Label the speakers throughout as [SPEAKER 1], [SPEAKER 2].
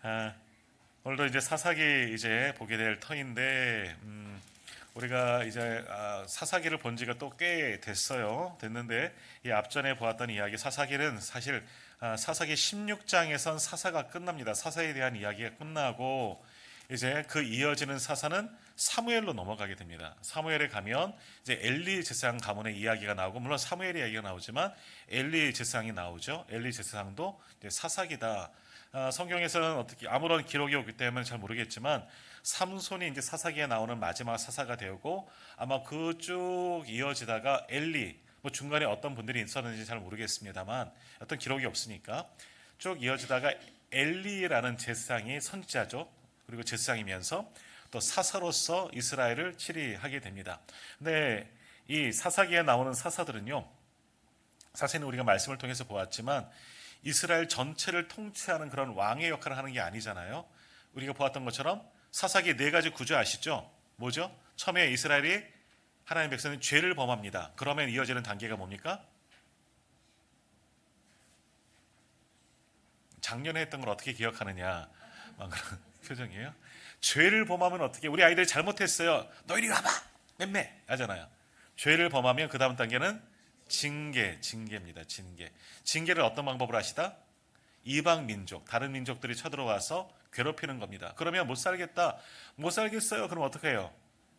[SPEAKER 1] 아, 오늘도 이제 사사기 이제 보게 될 터인데, 우리가 이제 사사기를 본 지가 또 꽤 됐는데, 이 앞전에 보았던 이야기 사사기는 사실 사사기 16장에선 사사가 끝납니다. 사사에 대한 이야기가 끝나고 이제 그 이어지는 사사는 사무엘로 넘어가게 됩니다. 사무엘에 가면 이제 엘리 제사장 가문의 이야기가 나오고, 물론 사무엘의 이야기가 나오지만 엘리 제사장이 나오죠. 엘리 제사장도 이제 사사기다. 성경에서는 어떻게 아무런 기록이 없기 때문에 잘 모르겠지만 삼손이 이제 사사기에 나오는 마지막 사사가 되고, 아마 그 쭉 이어지다가 엘리, 뭐 중간에 어떤 분들이 있었는지 잘 모르겠습니다만 어떤 기록이 없으니까 쭉 이어지다가 엘리라는 제사장이 선지자죠. 그리고 제사장이면서 또 사사로서 이스라엘을 치리하게 됩니다. 근데 이 사사기에 나오는 사사들은요, 사실은 우리가 말씀을 통해서 보았지만 이스라엘 전체를 통치하는 그런 왕의 역할을 하는 게 아니잖아요. 우리가 보았던 것처럼 사사기 네 가지 구조 아시죠? 뭐죠? 처음에 이스라엘이 하나님 백성이 죄를 범합니다. 그러면 이어지는 단계가 뭡니까? 작년에 했던 걸 어떻게 기억하느냐, 막 그런 표정이에요. 죄를 범하면 어떻게? 우리 아이들이 잘못했어요. 너희들이 와봐, 맴매 하잖아요. 죄를 범하면 그 다음 단계는 징계입니다. 징계를 어떤 방법으로 하시다? 이방 민족, 다른 민족들이 쳐들어와서 괴롭히는 겁니다. 그러면 못 살겠다, 못 살겠어요. 그럼 어떻게 해요?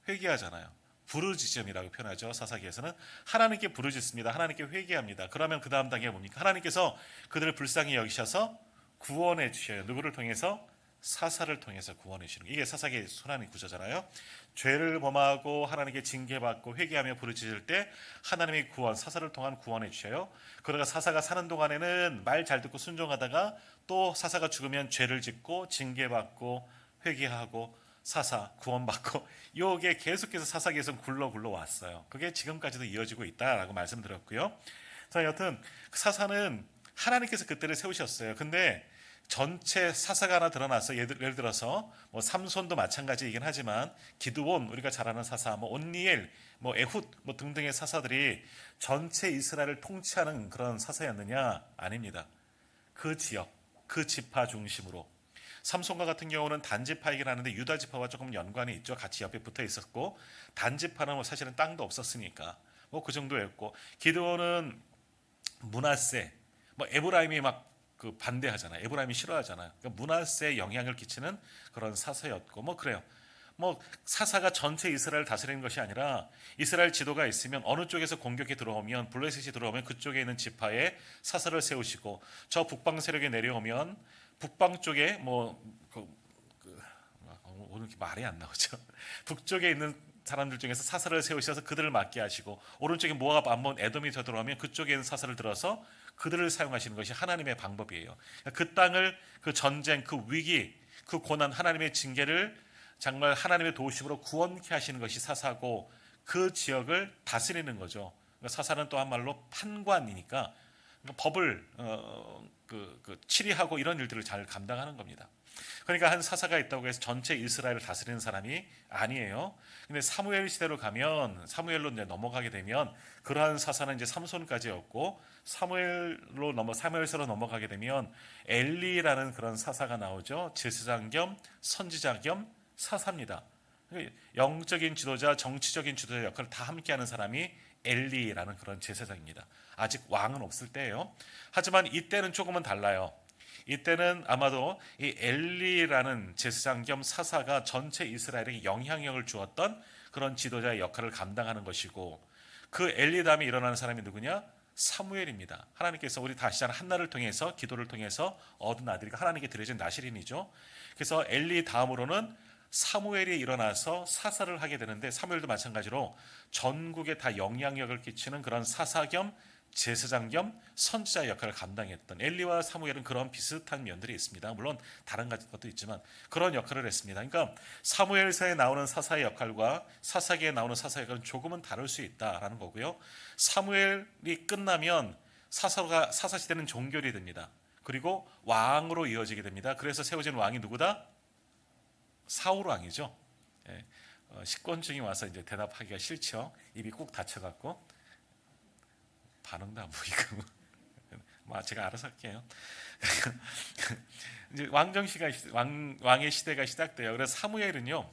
[SPEAKER 1] 회개하잖아요. 부르짖음이라고 표현하죠. 사사기에서는 하나님께 부르짖습니다. 하나님께 회개합니다. 그러면 그 다음 단계가 뭡니까? 하나님께서 그들을 불쌍히 여기셔서 구원해 주셔요. 누구를 통해서? 사사를 통해서 구원해 주시는 거. 이게 사사기의 순환의 구조잖아요. 죄를 범하고 하나님께 징계받고 회개하며 부르짖을 때 하나님의 구원, 사사를 통한 구원해 주셔요. 그러다가 사사가 사는 동안에는 말 잘 듣고 순종하다가 또 사사가 죽으면 죄를 짓고 징계받고 회개하고 사사 구원받고, 이게 계속해서 사사기에서 굴러 왔어요. 그게 지금까지도 이어지고 있다라고 말씀드렸고요. 자, 여튼 사사는 하나님께서 그때를 세우셨어요. 근데 전체 사사가 하나 드러나서 예를 들어서 뭐 삼손도 마찬가지이긴 하지만 기드온, 우리가 잘 아는 사사, 뭐 온니엘, 뭐 에훗, 뭐 등등의 사사들이 전체 이스라엘을 통치하는 그런 사사였느냐? 아닙니다. 그 지역, 그 지파 중심으로. 삼손과 같은 경우는 단지파이긴 하는데 유다 지파와 조금 연관이 있죠. 같이 옆에 붙어 있었고, 단지파는 뭐 사실은 땅도 없었으니까 뭐 그 정도였고, 기드온은 므낫세, 뭐 에브라임이 막 그 반대하잖아요. 에브라임이 싫어하잖아요. 그러니까 므낫세에 영향을 끼치는 그런 사사였고, 뭐 그래요. 뭐 사사가 전체 이스라엘을 다스리는 것이 아니라 이스라엘 지도가 있으면 어느 쪽에서 공격이 들어오면, 블레셋이 들어오면 그쪽에 있는 지파에 사사를 세우시고, 저 북방 세력이 내려오면 북방 쪽에 오늘 이렇게 말이 안 나오죠. 북쪽에 있는 사람들 중에서 사사를 세우셔서 그들을 맡게 하시고, 오른쪽에 모압, 암몬, 에돔이 더 들어오면 그쪽에 있는 사사를 들어서 그들을 사용하시는 것이 하나님의 방법이에요. 그 땅을, 그 전쟁, 그 위기, 그 고난, 하나님의 징계를 정말 하나님의 도우심으로 구원케 하시는 것이 사사고, 그 지역을 다스리는 거죠. 사사는 또 한말로 판관이니까 법을 치리하고 이런 일들을 잘 감당하는 겁니다. 그러니까 한 사사가 있다고 해서 전체 이스라엘을 다스리는 사람이 아니에요. 근데 사무엘 시대로 가면, 사무엘로 이제 넘어가게 되면 그러한 사사는 이제 삼손까지였고, 사무엘서로 넘어가게 되면 엘리라는 그런 사사가 나오죠. 제사장 겸 선지자 겸 사사입니다. 영적인 지도자, 정치적인 지도자 역할을 다 함께하는 사람이 엘리라는 그런 제사장입니다. 아직 왕은 없을 때예요. 하지만 이때는 조금은 달라요. 이때는 아마도 이 엘리라는 제사장 겸 사사가 전체 이스라엘에게 영향력을 주었던 그런 지도자의 역할을 감당하는 것이고, 그 엘리 다음에 일어나는 사람이 누구냐? 사무엘입니다. 하나님께서 우리 다시 한나를 통해서, 기도를 통해서 얻은 아들이 하나님께 드려진 나실인이죠. 그래서 엘리 다음으로는 사무엘이 일어나서 사사를 하게 되는데, 사무엘도 마찬가지로 전국에 다 영향력을 끼치는 그런 사사 겸 제사장 겸 선지자 역할을 감당했던, 엘리와 사무엘은 그런 비슷한 면들이 있습니다. 물론 다른 것도 있지만 그런 역할을 했습니다. 그러니까 사무엘서에 나오는 사사의 역할과 사사기에 나오는 사사의 역할은 조금은 다를 수 있다라는 거고요. 사무엘이 끝나면 사사 시대는 종결이 됩니다. 그리고 왕으로 이어지게 됩니다. 그래서 세워진 왕이 누구다? 사울 왕이죠. 식곤증이 와서 이제 대답하기가 싫죠. 입이 꾹 닫혀갖고. 반응도 안 보이고. 제가 알아서 할게요. 이제 왕의 시대가 시작돼요. 그래서 사무엘은요.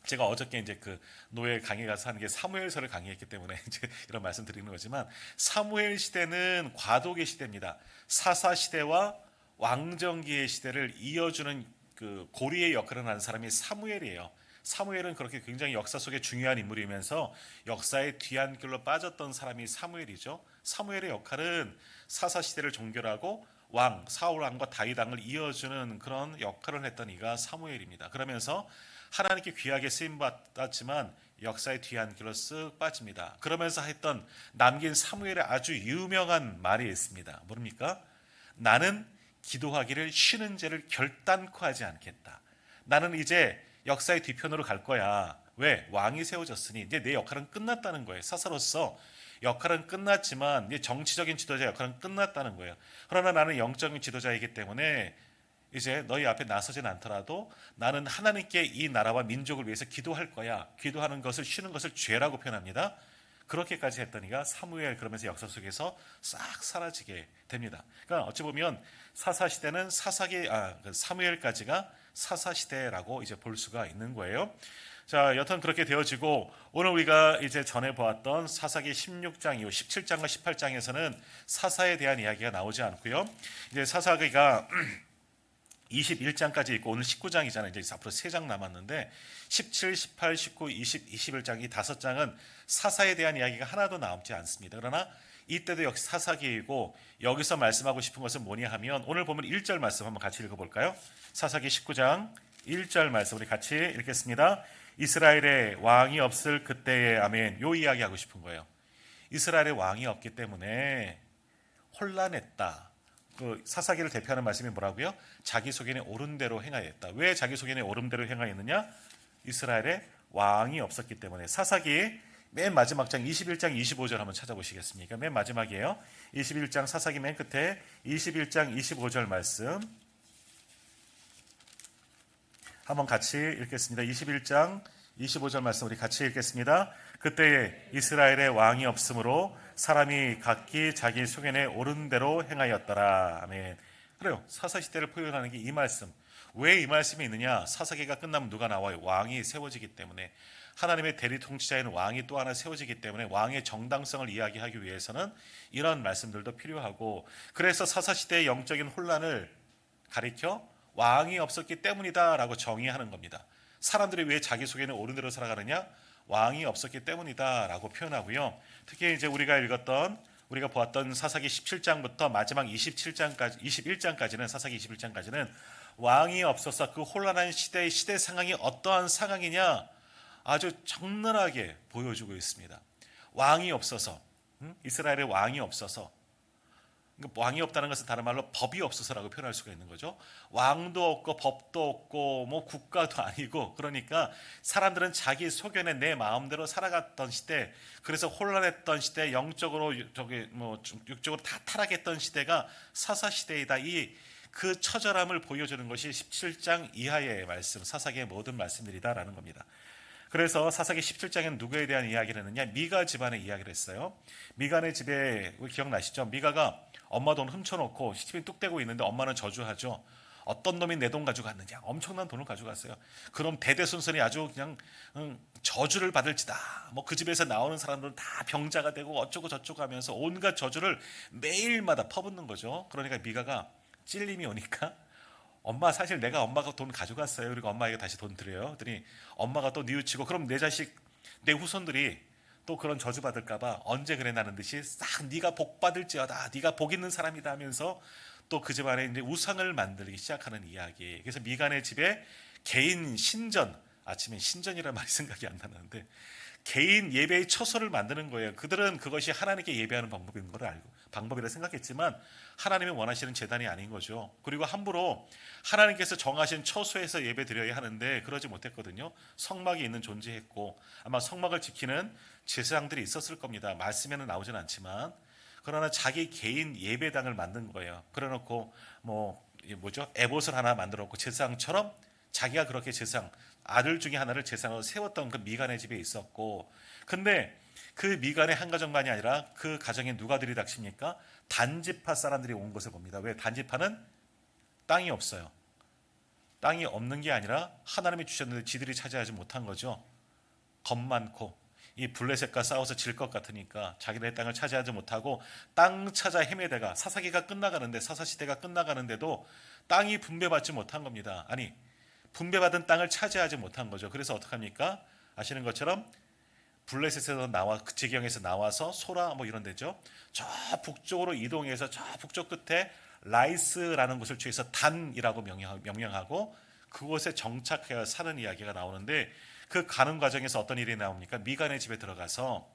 [SPEAKER 1] 제가 어저께 이제 그 노예 강의 가서 하는 게 사무엘서를 강의했기 때문에 이제 이런 말씀 드리는 거지만 사무엘 시대는 과도기 시대입니다. 사사 시대와 왕정기의 시대를 이어주는 그 고리의 역할을 하는 사람이 사무엘이에요. 사무엘은 그렇게 굉장히 역사 속에 중요한 인물이면서 역사의 뒤안길로 빠졌던 사람이 사무엘이죠. 사무엘의 역할은 사사 시대를 종결하고 사울 왕과 다윗 왕을 이어주는 그런 역할을 했던 이가 사무엘입니다. 그러면서 하나님께 귀하게 쓰임 받았지만 역사의 뒤안길로 쓱 빠집니다. 그러면서 남긴 사무엘의 아주 유명한 말이 있습니다. 뭡니까? 나는 기도하기를 쉬는 죄를 결단코 하지 않겠다. 나는 이제 역사의 뒤편으로 갈 거야. 왜? 왕이 세워졌으니 이제 내 역할은 끝났다는 거예요. 사사로서 역할은 끝났지만 이제 정치적인 지도자 역할은 끝났다는 거예요. 그러나 나는 영적인 지도자이기 때문에 이제 너희 앞에 나서진 않더라도 나는 하나님께 이 나라와 민족을 위해서 기도할 거야. 기도하는 것을 쉬는 것을 죄라고 표현합니다. 그렇게까지 했던 이가 사무엘. 그러면서 역사 속에서 싹 사라지게 됩니다. 그러니까 어찌 보면 사사시대는 사무엘까지가 사사시대라고 이제 볼 수가 있는 거예요. 자, 여튼 그렇게 되어지고 오늘 우리가 이제 전에 보았던 사사기 16장 이후 17장과 18장에서는 사사에 대한 이야기가 나오지 않고요. 이제 사사기가 21장까지 있고 오늘 19장이잖아요. 이제 앞으로 3장 남았는데 17, 18, 19, 20, 21장 이 5장은 사사에 대한 이야기가 하나도 남지 않습니다. 그러나 이때도 역시 사사기이고 여기서 말씀하고 싶은 것은 뭐냐 하면 오늘 보면 1절 말씀 한번 같이 읽어볼까요? 사사기 19장 1절 말씀 우리 같이 읽겠습니다. 이스라엘에 왕이 없을 그때에 아멘. 요 이야기 하고 싶은 거예요. 이스라엘에 왕이 없기 때문에 혼란했다. 그 사사기를 대표하는 말씀이 뭐라고요? 자기 소견에 옳은 대로 행하였다. 왜 자기 소견에 옳은 대로 행하였느냐? 이스라엘에 왕이 없었기 때문에. 사사기 맨 마지막 장 21장 25절 한번 찾아보시겠습니까? 맨 마지막이에요. 21장 사사기 맨 끝에 21장 25절 말씀 한번 같이 읽겠습니다. 21장 25절 말씀 우리 같이 읽겠습니다. 그때에 이스라엘에 왕이 없으므로 사람이 각기 자기 소견에 옳은 대로 행하였더라. 아멘. 그래요. 사사시대를 표현하는 게 이 말씀. 왜 이 말씀이 있느냐? 사사기가 끝나면 누가 나와요? 왕이 세워지기 때문에. 하나님의 대리 통치자인 왕이 또 하나 세워지기 때문에 왕의 정당성을 이야기하기 위해서는 이런 말씀들도 필요하고, 그래서 사사시대의 영적인 혼란을 가리켜 왕이 없었기 때문이다 라고 정의하는 겁니다. 사람들이 왜 자기 속에는 옳은 대로 살아가느냐? 왕이 없었기 때문이다 라고 표현하고요. 특히 이제 우리가 보았던 사사기 17장부터 마지막 21장까지는 사사기 21장까지는 왕이 없어서 그 혼란한 시대 상황이 어떠한 상황이냐 아주 적나라하게 보여주고 있습니다. 왕이 없어서, 이스라엘에 왕이 없어서, 왕이 없다는 것은 다른 말로 법이 없어서라고 표현할 수가 있는 거죠. 왕도 없고 법도 없고 뭐 국가도 아니고, 그러니까 사람들은 자기 소견에 내 마음대로 살아갔던 시대, 그래서 혼란했던 시대, 영적으로 육적으로 다 타락했던 시대가 사사 시대이다. 그 처절함을 보여주는 것이 17장 이하의 말씀, 사사기의 모든 말씀들이다라는 겁니다. 그래서 사사기 17장에는 누구에 대한 이야기를 했느냐? 미가 집안의 이야기를 했어요. 미가네 집에 기억나시죠? 미가가 엄마 돈 훔쳐놓고 시집이 뚝 떼고 있는데 엄마는 저주하죠. 어떤 놈이 내 돈 가져갔느냐? 엄청난 돈을 가져갔어요. 그럼 대대손손이 아주 그냥 저주를 받을지다. 뭐 그 집에서 나오는 사람들은 다 병자가 되고 어쩌고 저쩌고 하면서 온갖 저주를 매일마다 퍼붓는 거죠. 그러니까 미가가 찔림이 오니까 엄마, 사실 내가 엄마가 돈 가져갔어요. 그리고 엄마에게 다시 돈 드려요. 그랬더니 엄마가 또 뉘우치고, 그럼 내 자식, 내 후손들이 또 그런 저주 받을까봐 언제 그래 나는 듯이 싹 네가 복 받을지어다, 네가 복 있는 사람이다 하면서 또 그 집안에 이제 우상을 만들기 시작하는 이야기. 그래서 미간의 집에 개인 신전, 아침에 신전이라는 말이 생각이 안 나는데 개인 예배의 처소를 만드는 거예요. 그들은 그것이 하나님께 예배하는 방법인 걸 알고 방법이라 생각했지만 하나님이 원하시는 제단이 아닌 거죠. 그리고 함부로 하나님께서 정하신 처소에서 예배 드려야 하는데 그러지 못했거든요. 성막이 있는 존재했고 아마 성막을 지키는 제사장들이 있었을 겁니다. 말씀에는 나오진 않지만, 그러나 자기 개인 예배당을 만든 거예요. 그래놓고 에봇을 하나 만들었고 제사장처럼 자기가 그렇게 제사장, 아들 중에 하나를 제사장으로 세웠던 그 미간의 집에 있었고, 근데 그 미간의 한 가정만이 아니라 그 가정에 누가 들이닥칩니까? 단지파 사람들이 온 것을 봅니다. 왜? 단지파는 땅이 없어요. 땅이 없는 게 아니라 하나님이 주셨는데 지들이 차지하지 못한 거죠. 겁 많고 이 블레셋과 싸워서 질 것 같으니까 자기네 땅을 차지하지 못하고 땅 찾아 헤매다가 사사기가 끝나가는데 사사시대가 끝나가는데도 땅이 분배받지 못한 겁니다. 아니 분배받은 땅을 차지하지 못한 거죠. 그래서 어떡합니까? 아시는 것처럼 블레셋에서 나와 그 지경에서 나와서 소라 뭐 이런 데죠. 저 북쪽으로 이동해서 저 북쪽 끝에 라이스라는 곳을 취해서 단이라고 명령하고 그곳에 정착해서 사는 이야기가 나오는데 그 가는 과정에서 어떤 일이 나옵니까? 미간의 집에 들어가서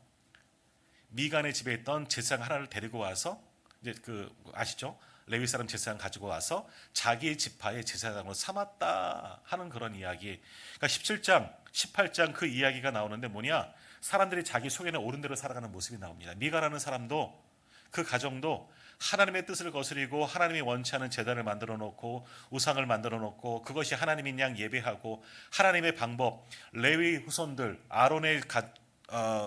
[SPEAKER 1] 미간의 집에 있던 제사장 하나를 데리고 와서 이제 그 아시죠? 레위 사람 제사장 가지고 와서 자기 지파의 제사장으로 삼았다 하는 그런 이야기. 그러니까 17장, 18장 그 이야기가 나오는데 뭐냐? 사람들이 자기 소견에 옳은 대로 살아가는 모습이 나옵니다. 미가라는 사람도 그 가정도 하나님의 뜻을 거스리고 하나님이 원치 않은 제단을 만들어 놓고 우상을 만들어 놓고 그것이 하나님인 양 예배하고 하나님의 방법, 레위 후손들, 아론의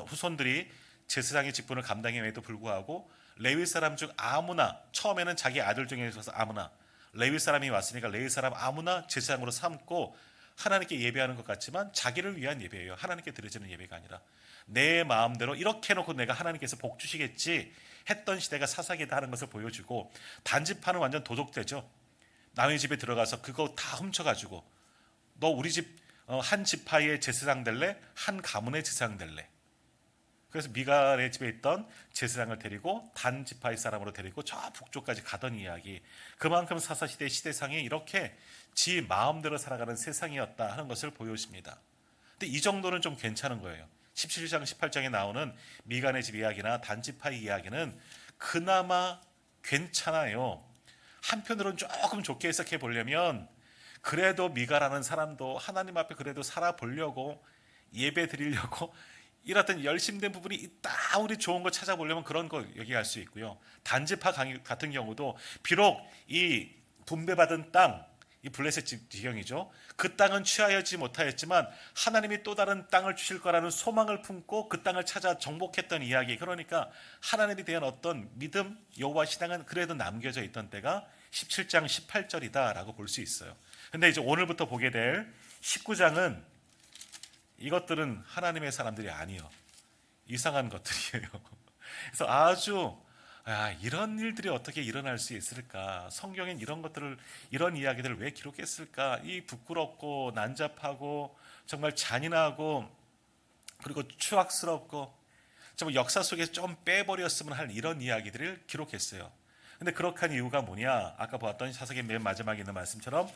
[SPEAKER 1] 후손들이 제사장의 직분을 감당함에도 불구하고 레위 사람 중 아무나 처음에는 자기 아들 중에서 아무나 레위 사람이 왔으니까 레위 사람 아무나 제사장으로 삼고 하나님께 예배하는 것 같지만 자기를 위한 예배예요. 하나님께 드려지는 예배가 아니라 내 마음대로 이렇게 해놓고 내가 하나님께서 복 주시겠지 했던 시대가 사사기다 하는 것을 보여주고 단지파는 완전 도적대죠. 남의 집에 들어가서 그거 다 훔쳐가지고 너 우리 집 한 지파의 제사장 될래? 한 가문의 제사장 될래? 그래서 미갈의 집에 있던 제사장을 데리고 단 지파의 사람으로 데리고 저 북쪽까지 가던 이야기. 그만큼 사사시대 시대상이 이렇게 지 마음대로 살아가는 세상이었다 하는 것을 보여줍니다. 근데 이 정도는 좀 괜찮은 거예요. 17장 18장에 나오는 미간의 집 이야기나 단지파의 이야기는 그나마 괜찮아요. 한편으로는 조금 좋게 해석해 보려면 그래도 미가라는 사람도 하나님 앞에 그래도 살아보려고 예배 드리려고 이랬던 열심된 부분이 있다. 우리 좋은 거 찾아보려면 그런 거 얘기할 수 있고요. 단지파 같은 경우도 비록 이 분배받은 땅, 이 블레셋 지경이죠. 그 땅은 취하여지 못하였지만 하나님이 또 다른 땅을 주실 거라는 소망을 품고 그 땅을 찾아 정복했던 이야기. 그러니까 하나님에 대한 어떤 믿음, 여호와 신앙은 그래도 남겨져 있던 때가 17장 18절이다라고 볼 수 있어요. 근데 이제 오늘부터 보게 될 19장은 이것들은 하나님의 사람들이 아니요. 이상한 것들이에요. 그래서 아주 이런 일들이 어떻게 일어날 수 있을까? 성경엔 이런 것들을 이런 이야기들을 왜 기록했을까? 이 부끄럽고 난잡하고 정말 잔인하고 그리고 추악스럽고 정말 역사 속에서 좀 빼버렸으면 할 이런 이야기들을 기록했어요. 근데 그렇게 한 이유가 뭐냐? 아까 보았던 사사기 맨 마지막에 있는 말씀처럼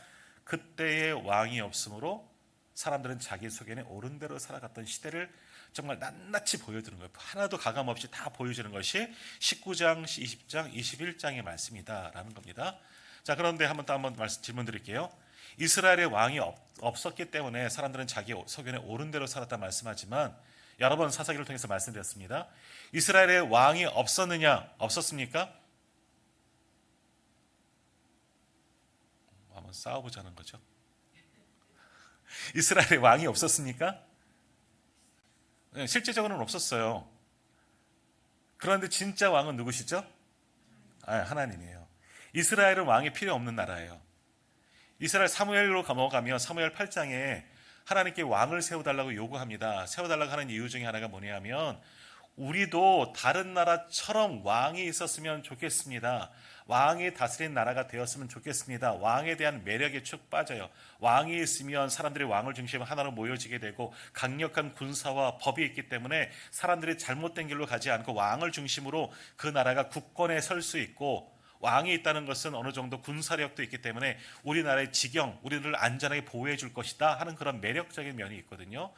[SPEAKER 1] 그때의 왕이 없으므로 사람들은 자기 소견에 옳은 대로 살아갔던 시대를 정말 낱낱이 보여주는 거예요. 하나도 가감 없이 다 보여주는 것이 19장, 20장, 21장의 말씀이다라는 겁니다. 자, 그런데 한번 질문 드릴게요. 이스라엘의 왕이 없었기 때문에 사람들은 자기 소견에 옳은 대로 살았다 말씀하지만 여러 번 사사기를 통해서 말씀드렸습니다. 이스라엘의 왕이 없었느냐? 없었습니까? 한번 싸워보자는 거죠. 이스라엘의 왕이 없었습니까? 네, 실제적으로는 없었어요. 그런데 진짜 왕은 누구시죠? 하나님이에요. 이스라엘은 왕이 필요 없는 나라예요. 이스라엘 사무엘로 넘어가면 사무엘 8장에 하나님께 왕을 세워달라고 요구합니다. 세워달라고 하는 이유 중에 하나가 뭐냐면 우리도 다른 나라처럼 왕이 있었으면 좋겠습니다. 왕이 다스린 나라가 되었으면 좋겠습니다. 왕에 대한 매력에 축 빠져요. 왕이 있으면 사람들이 왕을 중심으로 하나로 모여지게 되고 강력한 군사와 법이 있기 때문에 사람들이 잘못된 길로 가지 않고 왕을 중심으로 그 나라가 국권에 설 수 있고 왕이 있다는 것은 어느 정도 군사력도 있기 때문에 우리나라의 지경, 우리를 안전하게 보호해 줄 것이다 하는 그런 매력적인 면이 있거든요.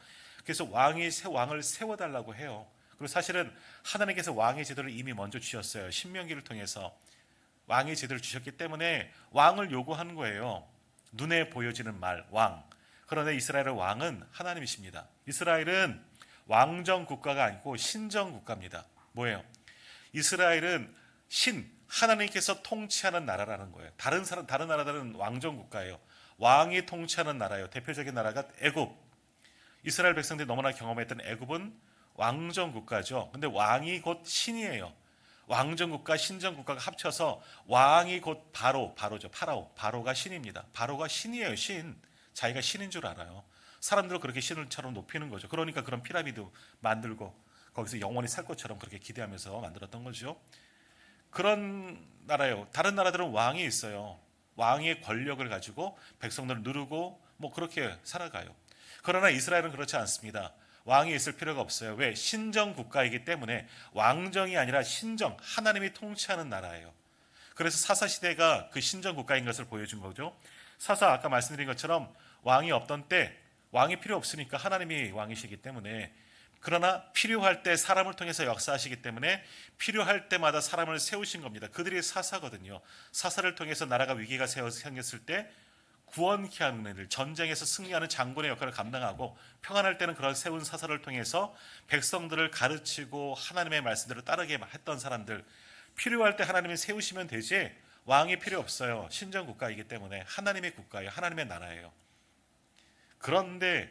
[SPEAKER 1] 그래서 왕을 세워달라고 해요. 그리고 사실은 하나님께서 왕의 제도를 이미 먼저 주셨어요. 신명기를 통해서 왕의 제도를 주셨기 때문에 왕을 요구하는 거예요. 눈에 보여지는 말, 왕. 그런데 이스라엘의 왕은 하나님이십니다. 이스라엘은 왕정 국가가 아니고 신정 국가입니다. 뭐예요? 이스라엘은 하나님께서 통치하는 나라라는 거예요. 다른 나라들은 왕정 국가예요. 왕이 통치하는 나라예요. 대표적인 나라가 애굽. 이스라엘 백성들이 너무나 경험했던 애굽은 왕정 국가죠. 근데 왕이 곧 신이에요. 왕정국가 신정국가가 합쳐서 왕이 곧 바로죠. 바로가 신입니다. 바로가 신이에요. 신. 자기가 신인 줄 알아요. 사람들을 그렇게 신을처럼 높이는 거죠. 그러니까 그런 피라미드 만들고 거기서 영원히 살 것처럼 그렇게 기대하면서 만들었던 거죠. 그런 나라예요. 다른 나라들은 왕이 있어요. 왕의 권력을 가지고 백성들을 누르고 뭐 그렇게 살아가요. 그러나 이스라엘은 그렇지 않습니다. 왕이 있을 필요가 없어요. 왜? 신정 국가이기 때문에 왕정이 아니라 신정, 하나님이 통치하는 나라예요. 그래서 사사 시대가 그 신정 국가인 것을 보여준 거죠. 사사 아까 말씀드린 것처럼 왕이 없던 때 왕이 필요 없으니까 하나님이 왕이시기 때문에 그러나 필요할 때 사람을 통해서 역사하시기 때문에 필요할 때마다 사람을 세우신 겁니다. 그들이 사사거든요. 사사를 통해서 나라가 위기가 생겼을 때 구원케 하는 일을 전쟁에서 승리하는 장군의 역할을 감당하고 평안할 때는 그런 세운 사사를 통해서 백성들을 가르치고 하나님의 말씀대로 따르게 했던 사람들 필요할 때 하나님이 세우시면 되지 왕이 필요 없어요. 신정국가이기 때문에 하나님의 국가예요. 하나님의 나라예요. 그런데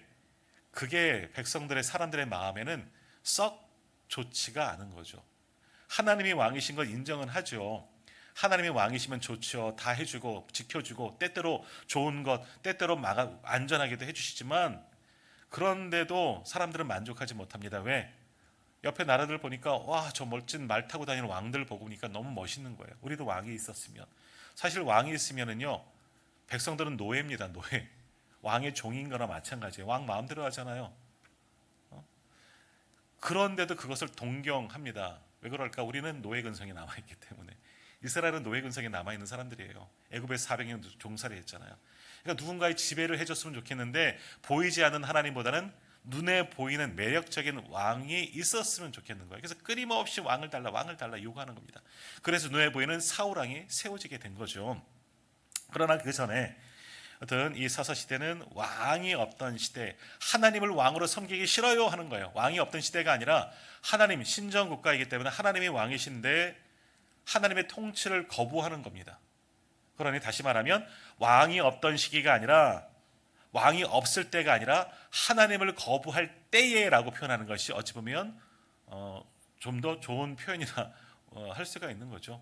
[SPEAKER 1] 그게 백성들의 사람들의 마음에는 썩 좋지가 않은 거죠. 하나님이 왕이신 걸 인정은 하죠. 하나님이 왕이시면 좋죠. 다 해주고 지켜주고 때때로 좋은 것 때때로 안전하게도 해주시지만 그런데도 사람들은 만족하지 못합니다. 왜? 옆에 나라들 보니까 와, 저 멋진 말 타고 다니는 왕들 보고 보니까 너무 멋있는 거예요. 우리도 왕이 있었으면. 사실 왕이 있으면은요 백성들은 노예입니다. 노예. 왕의 종인 거나 마찬가지예요. 왕 마음대로 하잖아요. 그런데도 그것을 동경합니다. 왜 그럴까? 우리는 노예 근성이 남아있기 때문에. 이스라엘은 노예 근성이 남아있는 사람들이에요. 애굽에서 400년 종살이 했잖아요. 그러니까 누군가의 지배를 해줬으면 좋겠는데 보이지 않는 하나님보다는 눈에 보이는 매력적인 왕이 있었으면 좋겠는 거예요. 그래서 끊임없이 왕을 달라 요구하는 겁니다. 그래서 눈에 보이는 사울 왕이 세워지게 된 거죠. 그러나 그 전에 어떤 이 사사 시대는 왕이 없던 시대, 하나님을 왕으로 섬기기 싫어요 하는 거예요. 왕이 없던 시대가 아니라 하나님 신정 국가이기 때문에 하나님이 왕이신데 하나님의 통치를 거부하는 겁니다. 그러니 다시 말하면 왕이 없던 시기가 아니라 왕이 없을 때가 아니라 하나님을 거부할 때에라고 표현하는 것이 어찌 보면 좀 더 좋은 표현이라 할 수가 있는 거죠.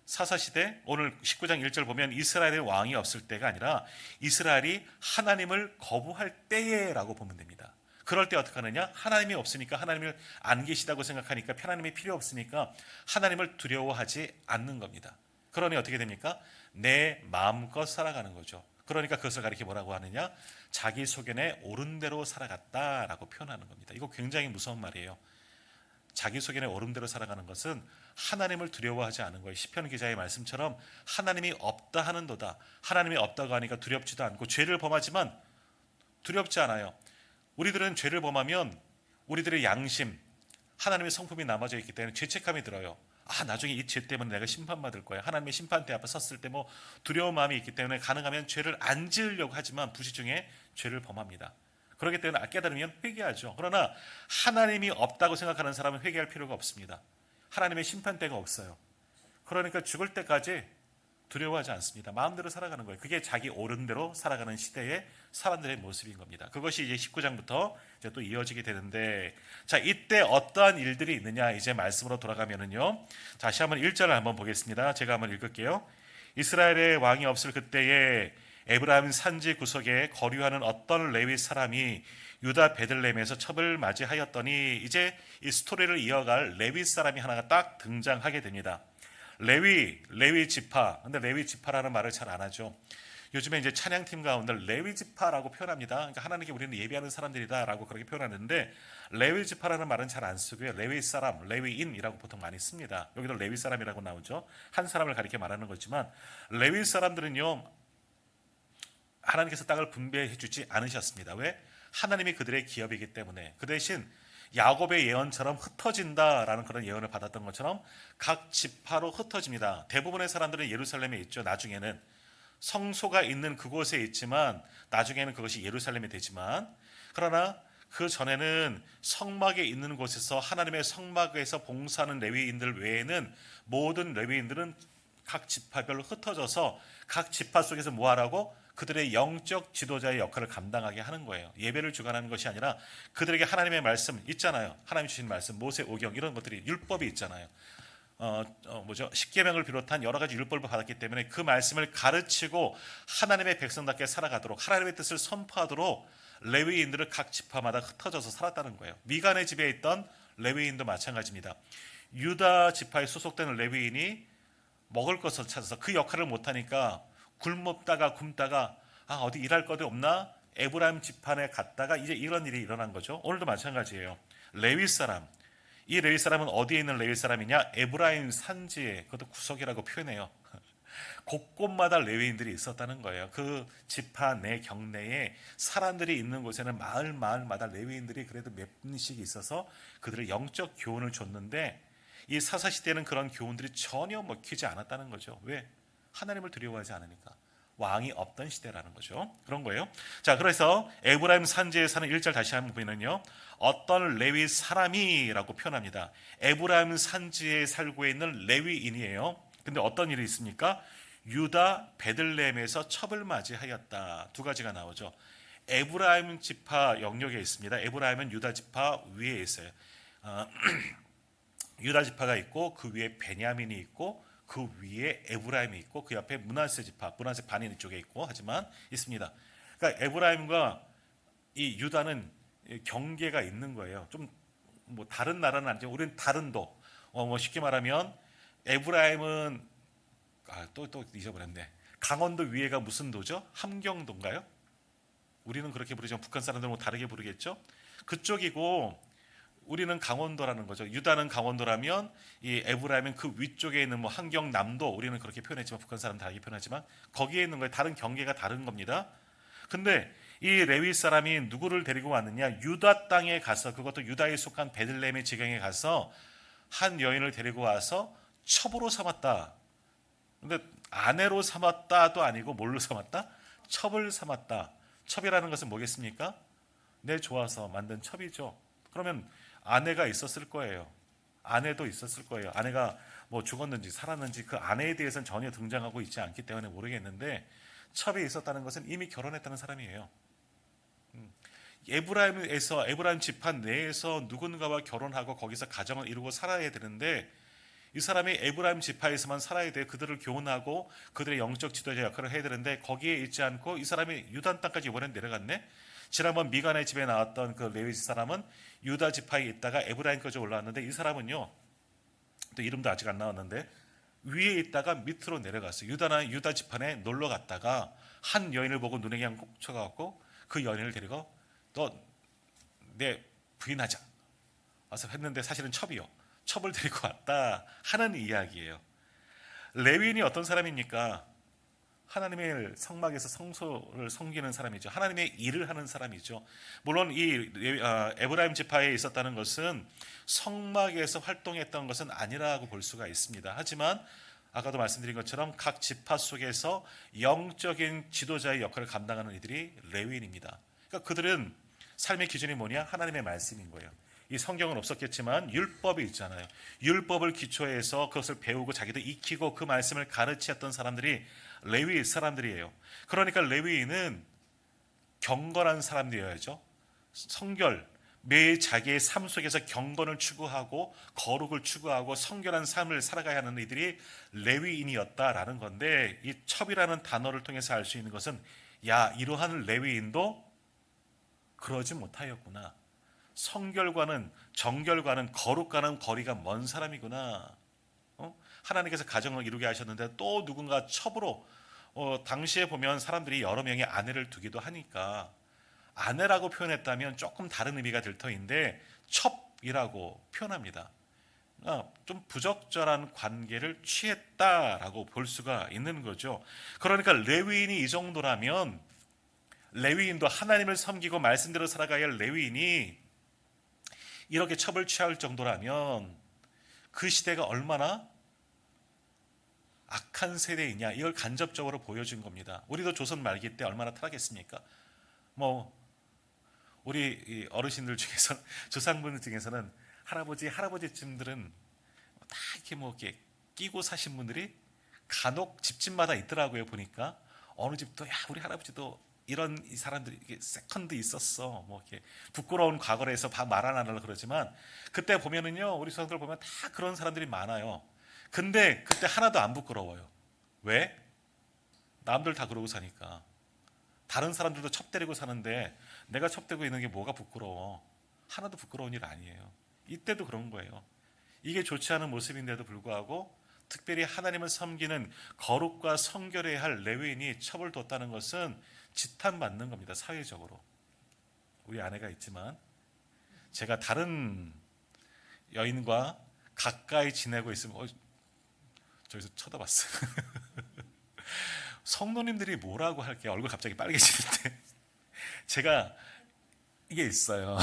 [SPEAKER 1] 사사시대 오늘 19장 1절 보면 이스라엘의 왕이 없을 때가 아니라 이스라엘이 하나님을 거부할 때에라고 보면 됩니다. 그럴 때 어떻게 하느냐? 하나님이 없으니까 하나님을 안 계시다고 생각하니까 하나님이 필요 없으니까 하나님을 두려워하지 않는 겁니다. 그러니 어떻게 됩니까? 내 마음껏 살아가는 거죠. 그러니까 그것을 가리켜 뭐라고 하느냐? 자기 소견에 옳은 대로 살아갔다라고 표현하는 겁니다. 이거 굉장히 무서운 말이에요. 자기 소견에 옳은 대로 살아가는 것은 하나님을 두려워하지 않은 거예요. 시편 기자의 말씀처럼 하나님이 없다 하는도다. 하나님이 없다고 하니까 두렵지도 않고 죄를 범하지만 두렵지 않아요. 우리들은 죄를 범하면 우리들의 양심, 하나님의 성품이 남아져 있기 때문에 죄책감이 들어요. 나중에 이 죄 때문에 내가 심판받을 거야. 하나님의 심판대 앞에 섰을 때 뭐 두려운 마음이 있기 때문에 가능하면 죄를 안 지으려고 하지만 부시중에 죄를 범합니다. 그렇기 때문에 깨달으면 회개하죠. 그러나 하나님이 없다고 생각하는 사람은 회개할 필요가 없습니다. 하나님의 심판대가 없어요. 그러니까 죽을 때까지 두려워하지 않습니다. 마음대로 살아가는 거예요. 그게 자기 옳은 대로 살아가는 시대의 사람들의 모습인 겁니다. 그것이 이제 19장부터 이제 또 이어지게 되는데, 자, 이때 어떠한 일들이 있느냐 이제 말씀으로 돌아가면은요. 다시 한번 1절을 한번 보겠습니다. 제가 한번 읽을게요. 이스라엘의 왕이 없을 그때에 에브라임 산지 구석에 거류하는 어떤 레위 사람이 유다 베들레헴에서 첩을 맞이하였더니 이제 이 스토리를 이어갈 레위 사람이 하나가 딱 등장하게 됩니다. 레위 지파. 근데 레위 지파라는 말을 잘 안 하죠. 요즘에 이제 찬양팀 가운데 레위 지파라고 표현합니다. 그러니까 하나님께 우리는 예배하는 사람들이다라고 그렇게 표현하는데 레위 지파라는 말은 잘 안 쓰고요. 레위 사람, 레위인이라고 보통 많이 씁니다. 여기도 레위 사람이라고 나오죠. 한 사람을 가리켜 말하는 거지만 레위 사람들은요. 하나님께서 땅을 분배해 주지 않으셨습니다. 왜? 하나님이 그들의 기업이기 때문에. 그 대신 야곱의 예언처럼 흩어진다라는 그런 예언을 받았던 것처럼 각 지파로 흩어집니다. 대부분의 사람들은 예루살렘에 있죠. 나중에는 성소가 있는 그곳에 있지만 나중에는 그것이 예루살렘이 되지만, 그러나 그 전에는 성막에 있는 곳에서 하나님의 성막에서 봉사하는 레위인들 외에는 모든 레위인들은 각 지파별로 흩어져서 각 지파 속에서 뭐 하라고? 그들의 영적 지도자의 역할을 감당하게 하는 거예요. 예배를 주관하는 것이 아니라 그들에게 하나님의 말씀 있잖아요. 하나님 주신 말씀, 모세 오경 이런 것들이 율법이 있잖아요. 십계명을 비롯한 여러 가지 율법을 받았기 때문에 그 말씀을 가르치고 하나님의 백성답게 살아가도록 하나님의 뜻을 선포하도록 레위인들을 각 지파마다 흩어져서 살았다는 거예요. 미간의 집에 있던 레위인도 마찬가지입니다. 유다 지파에 소속된 레위인이 먹을 것을 찾아서 그 역할을 못하니까 굶다가 어디 일할 것이 없나 에브라임 지판에 갔다가 이제 이런 일이 일어난 거죠. 오늘도 마찬가지예요. 레위 사람, 이 레위 사람은 어디에 있는 레위 사람이냐? 에브라임 산지에, 그것도 구석이라고 표현해요. 곳곳마다 레위인들이 있었다는 거예요. 그 지파 내 경내에 사람들이 있는 곳에는 마을마다 레위인들이 그래도 몇 분씩 있어서 그들의 영적 교훈을 줬는데 이 사사시대는 그런 교훈들이 전혀 먹히지 않았다는 거죠. 왜? 하나님을 두려워하지 않으니까. 왕이 없던 시대라는 거죠. 그런 거예요. 자, 그래서 에브라임 산지에 사는 1절 다시 한번 보면요, 어떤 레위 사람이라고 표현합니다. 에브라임 산지에 살고 있는 레위인이에요. 근데 어떤 일이 있습니까? 유다 베들레헴에서 첩을 맞이하였다. 두 가지가 나오죠. 에브라임 지파 영역에 있습니다. 에브라임은 유다 지파 위에 있어요. 유다 지파가 있고 그 위에 베냐민이 있고 그 위에 에브라임이 있고 그 옆에 므낫세 지파, 므낫세 반인 쪽에 있고 하지만 있습니다. 그러니까 에브라임과 이 유다는 경계가 있는 거예요. 좀 뭐 다른 나라는 아니지만 우리는 다른 도. 쉽게 말하면 에브라임은 또 잊어버렸네. 강원도 위에가 무슨 도죠? 함경도인가요? 우리는 그렇게 부르지만 북한 사람들은 뭐 다르게 부르겠죠. 그쪽이고 우리는 강원도라는 거죠. 유다는 강원도라면 이 에브라임은 그 위쪽에 있는 뭐 함경남도, 우리는 그렇게 표현했지만 북한 사람은 다르게 표현하지만 거기에 있는 거예요. 다른 경계가 다른 겁니다. 근데 이 레위 사람이 누구를 데리고 왔느냐? 유다 땅에 가서, 그것도 유다에 속한 베들레헴의 지경에 가서 한 여인을 데리고 와서 첩으로 삼았다. 근데 아내로 삼았다도 아니고 뭘로 삼았다? 첩을 삼았다. 첩이라는 것은 뭐겠습니까? 내 좋아서 만든 첩이죠. 그러면 아내가 있었을 거예요. 아내도 있었을 거예요. 아내가 뭐 죽었는지 살았는지 그 아내에 대해서는 전혀 등장하고 있지 않기 때문에 모르겠는데 첩이 있었다는 것은 이미 결혼했다는 사람이에요. 에브라임 지파 내에서 누군가와 결혼하고 거기서 가정을 이루고 살아야 되는데 이 사람이 에브라임 지파에서만 살아야 돼. 그들을 교훈하고 그들의 영적 지도자 역할을 해야 되는데 거기에 있지 않고 이 사람이 유다 땅까지 이번엔 내려갔네. 지난번 미간의 집에 나왔던 그 레위 사람은 유다 지파에 있다가 에브라임까지 올라왔는데 이 사람은요, 또 이름도 아직 안 나왔는데 위에 있다가 밑으로 내려갔어요. 유다 지파에 놀러 갔다가 한 여인을 보고 눈에 그냥 꼭 쳐갖고 그 여인을 데리고 너 내 부인하자 와서 했는데 사실은 첩을 데리고 왔다 하는 이야기예요. 레위인이 어떤 사람입니까? 하나님의 성막에서 성소를 섬기는 사람이죠. 하나님의 일을 하는 사람이죠. 물론 이 에브라임 지파에 있었다는 것은 성막에서 활동했던 것은 아니라고 볼 수가 있습니다. 하지만 아까도 말씀드린 것처럼 각 지파 속에서 영적인 지도자의 역할을 감당하는 이들이 레위인입니다. 그러니까 그들은 삶의 기준이 뭐냐? 하나님의 말씀인 거예요. 이 성경은 없었겠지만 율법이 있잖아요. 율법을 기초해서 그것을 배우고 자기도 익히고 그 말씀을 가르치었던 사람들이 레위 사람들이에요. 그러니까 레위인은 경건한 사람들이어야죠. 성결, 매일 자기의 삶 속에서 경건을 추구하고 거룩을 추구하고 성결한 삶을 살아가야 하는 이들이 레위인이었다라는 건데, 이 첩이라는 단어를 통해서 알 수 있는 것은 야, 이러한 레위인도 그러지 못하였구나. 성결과는, 정결과는, 거룩과는 거리가 먼 사람이구나. 하나님께서 가정을 이루게 하셨는데 또 누군가 첩으로, 당시에 보면 사람들이 여러 명의 아내를 두기도 하니까 아내라고 표현했다면 조금 다른 의미가 될 터인데 첩이라고 표현합니다. 좀 부적절한 관계를 취했다라고 볼 수가 있는 거죠. 그러니까 레위인이 이 정도라면, 레위인도 하나님을 섬기고 말씀대로 살아가야 할 레위인이 이렇게 첩을 취할 정도라면 그 시대가 얼마나 악한 세대이냐, 이걸 간접적으로 보여준 겁니다. 우리도 조선 말기 때 얼마나 타락했습니까? 우리 어르신들 중에서, 조상분들 중에서는 할아버지쯤들은 다 이렇게 끼고 사신 분들이 간혹 집집마다 있더라고요. 보니까 어느 집도, 야, 우리 할아버지도 이런 이 사람들이 세컨드 있었어. 이렇게 부끄러운 과거를 해서 말 안 하려고 그러지만 그때 보면은요, 우리 조상들 보면 다 그런 사람들이 많아요. 근데 그때 하나도 안 부끄러워요. 왜? 남들 다 그러고 사니까. 다른 사람들도 첩대리고 사는데 내가 첩대고 있는 게 뭐가 부끄러워? 하나도 부끄러운 일 아니에요. 이때도 그런 거예요. 이게 좋지 않은 모습인데도 불구하고 특별히 하나님을 섬기는 거룩과 성결해야 할 레위인이 첩을 뒀다는 것은 지탄받는 겁니다. 사회적으로. 우리 아내가 있지만 제가 다른 여인과 가까이 지내고 있으면 저기서 쳐다봤어요. 성도님들이 뭐라고 할게요. 얼굴 갑자기 빨개지는데 제가 이게 있어요.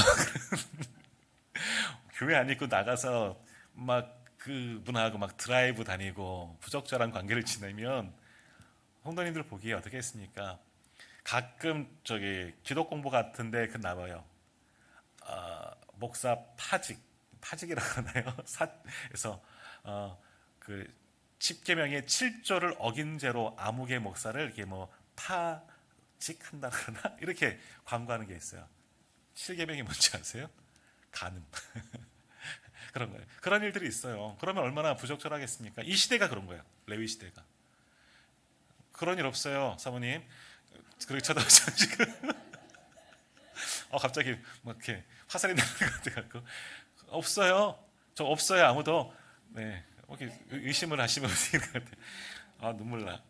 [SPEAKER 1] 교회 안 입고 나가서 막 그분하고 막 드라이브 다니고 부적절한 관계를 지내면 성도님들 보기에 어떻게 했습니까? 가끔 저기 기도 공부 같은데 그 나와요. 목사 파직이라고 하나요? 그래서 그 10계명의 7조를 어긴 죄로 아무개 목사를 이렇게 뭐 파직한다 그러나 이렇게 광고하는 게 있어요. 7계명이 뭔지 아세요? 간음. 그런 거예요. 그런 일들이 있어요. 그러면 얼마나 부적절하겠습니까? 이 시대가 그런 거예요. 레위 시대가. 그런 일 없어요, 사모님. 그렇게 쳐다보죠 지금. 갑자기 막 이렇게 화살이 나는 것 같아갖고 없어요. 저 없어요 아무도. 네, 이렇게 의심을 하시면 어떻게 것 같아요. 눈물 나.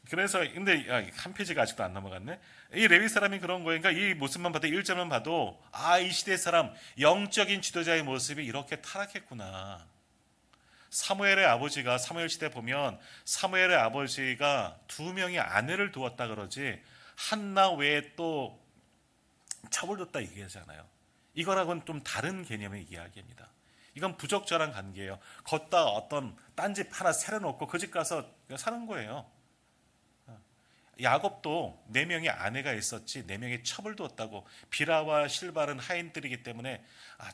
[SPEAKER 1] 그래서 근데 한 페이지가 아직도 안 넘어갔네. 이 레위 사람이 그런 거예요. 그러니까 이 모습만 봐도 1절만 봐도 이 시대 사람 영적인 지도자의 모습이 이렇게 타락했구나. 사무엘의 아버지가 사무엘 시대 보면 사무엘의 아버지가 2명의 아내를 두었다 그러지 한나 외에 또 첩을 뒀다 얘기하잖아요. 이거랑은 좀 다른 개념의 이야기입니다. 이건 부적절한 관계예요. 걷다 어떤 딴집 하나 차려놓고 그 집 가서 사는 거예요. 야곱도 4명의 아내가 있었지 4명의 첩을 두었다고. 비라와 실발은 하인들이기 때문에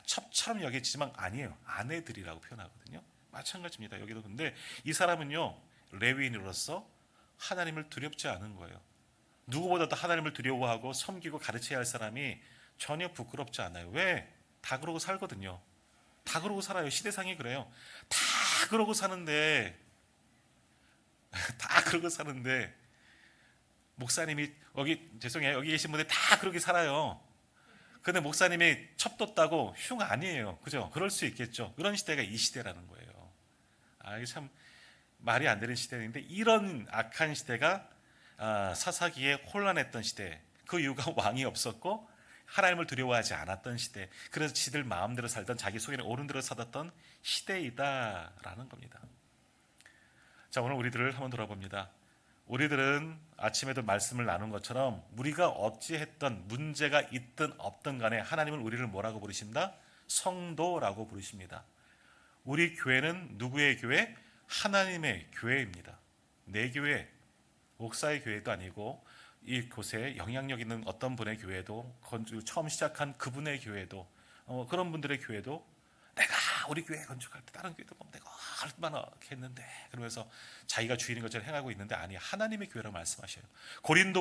[SPEAKER 1] 첩처럼 여기지만 아니에요. 아내들이라고 표현하거든요. 마찬가지입니다. 여기도. 근데 이 사람은요 레위인으로서 하나님을 두렵지 않은 거예요. 누구보다도 하나님을 두려워하고 섬기고 가르쳐야 할 사람이 전혀 부끄럽지 않아요. 왜? 다 그러고 살거든요. 다 그러고 살아요. 시대상이 그래요. 다 그러고 사는데 다 그러고 사는데 목사님이 죄송해요. 여기 계신 분들 다 그렇게 살아요. 근데 목사님이 첩뒀다고 흉 아니에요. 그죠? 그럴 수 있겠죠. 그런 시대가 이 시대라는 거예요. 이게 참 말이 안 되는 시대인데 이런 악한 시대가 사사기에 혼란했던 시대. 그 이유가 왕이 없었고 하나님을 두려워하지 않았던 시대. 그래서 지들 마음대로 살던 자기 속에는 옳은 대로 살았던 시대이다라는 겁니다. 자, 오늘 우리들을 한번 돌아봅니다. 우리들은 아침에도 말씀을 나눈 것처럼 우리가 어찌했던 문제가 있든 없든 간에 하나님은 우리를 뭐라고 부르십니다? 성도라고 부르십니다. 우리 교회는 누구의 교회? 하나님의 교회입니다. 내 교회, 목사의 교회도 아니고 이곳에 영향력 있는 어떤 분의 교회도 처음 시작한 그분의 교회도 그런 분들의 교회도 내가 우리 교회 건축할 때 다른 교회도 보면 내가 얼마나 했는데 그러면서 자기가 주인인 것처럼 행하고 있는데 아니 하나님의 교회라고 말씀하셔요. 고린도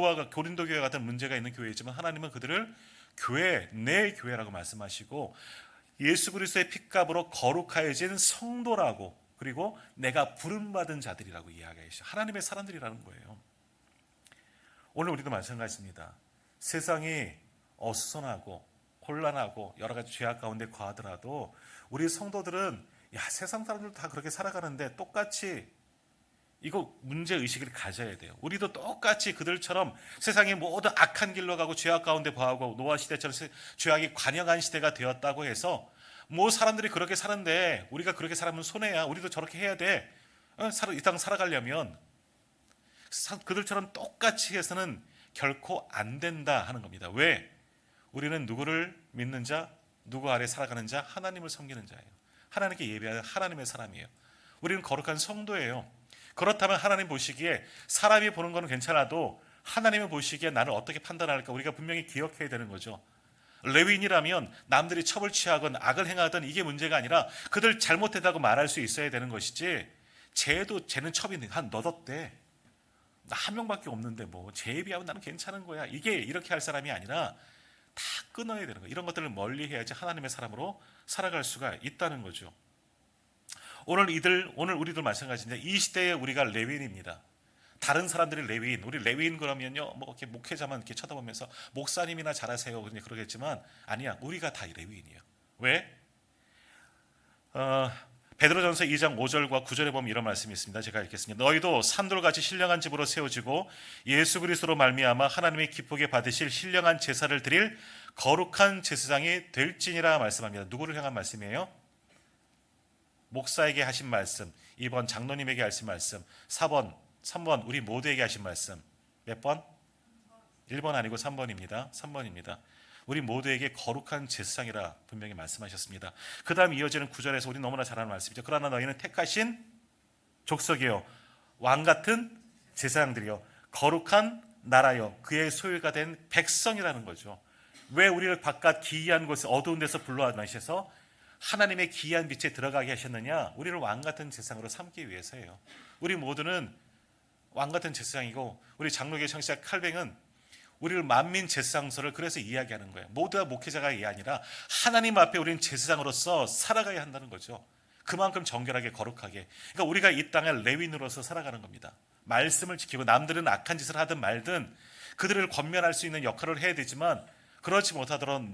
[SPEAKER 1] 교회 같은 문제가 있는 교회이지만 하나님은 그들을 교회 내 교회라고 말씀하시고 예수 그리스도의 핏값으로 거룩하여진 성도라고 그리고 내가 부름받은 자들이라고 이야기하시죠. 하나님의 사람들이라는 거예요. 오늘 우리도 마찬가지입니다. 세상이 어수선하고 혼란하고 여러 가지 죄악 가운데 거하더라도 우리 성도들은 세상 사람들도 다 그렇게 살아가는데 똑같이 이거 문제의식을 가져야 돼요. 우리도 똑같이 그들처럼 세상의 모든 악한 길로 가고 죄악 가운데 거하고 노아 시대처럼 죄악이 관영한 시대가 되었다고 해서 뭐 사람들이 그렇게 사는데 우리가 그렇게 살면 손해야. 우리도 저렇게 해야 돼. 이 땅 살아가려면 그들처럼 똑같이 해서는 결코 안 된다 하는 겁니다. 왜? 우리는 누구를 믿는 자, 누구 아래 살아가는 자, 하나님을 섬기는 자예요. 하나님께 예배하는 하나님의 사람이에요. 우리는 거룩한 성도예요. 그렇다면 하나님 보시기에 사람이 보는 거는 괜찮아도 하나님이 보시기에 나를 어떻게 판단할까 우리가 분명히 기억해야 되는 거죠. 레위인이라면 남들이 첩을 취하건 악을 행하던 이게 문제가 아니라 그들 잘못했다고 말할 수 있어야 되는 것이지 쟤는 첩이 한 너댓 대. 나 한 명밖에 없는데 뭐 쟤에 비하면 나는 괜찮은 거야. 이게 이렇게 할 사람이 아니라 다 끊어야 되는 거예요. 이런 것들을 멀리 해야지 하나님의 사람으로 살아갈 수가 있다는 거죠. 오늘 우리도 마찬가지인데 이 시대에 우리가 레위인입니다. 다른 사람들이 레위인, 우리 레위인 그러면요, 뭐 이렇게 목회자만 이렇게 쳐다보면서 목사님이나 잘하세요 그러겠지만 아니야, 우리가 다 레위인이에요. 왜? 베드로전서 2장 5절과 9절에 보면 이런 말씀이 있습니다. 제가 읽겠습니다. 너희도 산돌같이 신령한 집으로 세워지고 예수 그리스도로 말미암아 하나님의 기쁘게 받으실 신령한 제사를 드릴 거룩한 제사장이 될지니라 말씀합니다. 누구를 향한 말씀이에요? 목사에게 하신 말씀, 2번 장로님에게 하신 말씀, 3번 우리 모두에게 하신 말씀. 몇 번? 1번 아니고 3번입니다. 3번입니다. 우리 모두에게 거룩한 제사장이라 분명히 말씀하셨습니다. 그 다음 이어지는 9절에서 우리 너무나 잘 아는 말씀이죠. 그러나 너희는 택하신 족속이요 왕같은 제사장들이요 거룩한 나라요 그의 소유가 된 백성이라는 거죠. 왜 우리를 바깥 기이한 곳에 어두운 데서 불러내셔서 하나님의 기이한 빛에 들어가게 하셨느냐? 우리를 왕같은 제사장으로 삼기 위해서예요. 우리 모두는 왕같은 제사장이고, 우리 장로교 청취자 칼뱅은 우리를 만민 제사장서를 그래서 이야기하는 거예요. 모두가 목회자가 아니라 하나님 앞에 우리는 제사장으로서 살아가야 한다는 거죠. 그만큼 정결하게 거룩하게. 그러니까 우리가 이 땅에 레위인으로서 살아가는 겁니다. 말씀을 지키고 남들은 악한 짓을 하든 말든 그들을 권면할 수 있는 역할을 해야 되지만, 그렇지 못하도록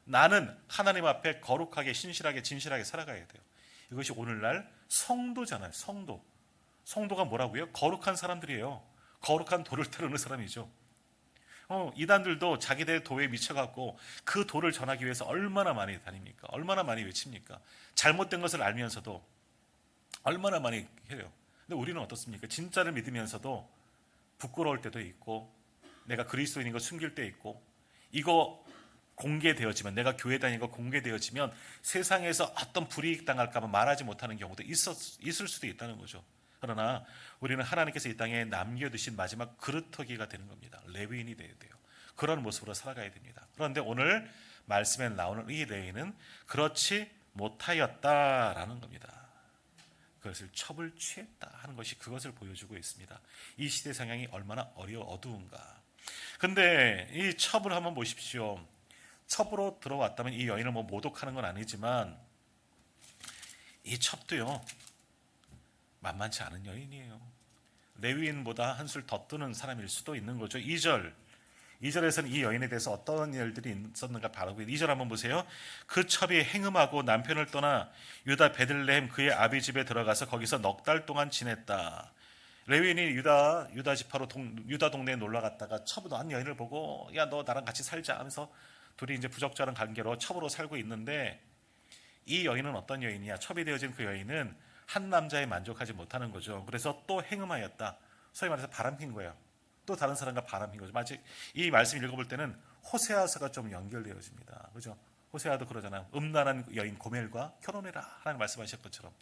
[SPEAKER 1] 나는 하나님 앞에 거룩하게 신실하게 진실하게 살아가야 돼요. 이것이 오늘날 성도잖아요. 성도가 뭐라고요? 거룩한 사람들이에요. 거룩한 돌을 태우는 사람이죠. 이단들도 자기들 도에 미쳐갖고 그 도를 전하기 위해서 얼마나 많이 다닙니까? 얼마나 많이 외칩니까? 잘못된 것을 알면서도 얼마나 많이 해요. 근데 우리는 어떻습니까? 진짜를 믿으면서도 부끄러울 때도 있고, 내가 그리스도인인 거 숨길 때 있고, 이거 공개되어지면, 내가 교회 다니는 거 공개되어지면 세상에서 어떤 불이익 당할까 봐 말하지 못하는 경우도 있을 수도 있다는 거죠. 그러나 우리는 하나님께서 이 땅에 남겨두신 마지막 그릇터기가 되는 겁니다. 레위인이 되어야 돼요. 그런 모습으로 살아가야 됩니다. 그런데 오늘 말씀에 나오는 이 레위인은 그렇지 못하였다라는 겁니다. 그것을 첩을 취했다 하는 것이 그것을 보여주고 있습니다. 이 시대 상황이 얼마나 어두운가. 근데 이 첩을 한번 보십시오. 첩으로 들어왔다면 이 여인을 모독하는 건 아니지만 이 첩도요 만만치 않은 여인이에요. 레위인보다 한술 더 뜨는 사람일 수도 있는 거죠. 2절에서는 이 여인에 대해서 어떤 일들이 있었는가 바라고 2절 한번 보세요. 그 첩이 행음하고 남편을 떠나 유다 베들레헴 그의 아비 집에 들어가서 거기서 넉 달 동안 지냈다. 레위인이 유다 지파로 유다 동네에 놀러 갔다가 첩은 한 여인을 보고 야 너 나랑 같이 살자 하면서 둘이 이제 부적절한 관계로 첩으로 살고 있는데, 이 여인은 어떤 여인이야? 첩이 되어진 그 여인은 한 남자에 만족하지 못하는 거죠. 그래서 또 행음하였다. 소위 말해서 바람핀 거예요. 또 다른 사람과 바람핀 거죠. 마치 이 말씀 읽어볼 때는 호세아서가 좀 연결되어집니다. 그죠? 호세아도 그러잖아요. 음란한 여인 고멜과 결혼해라 하나님 말씀하신 것처럼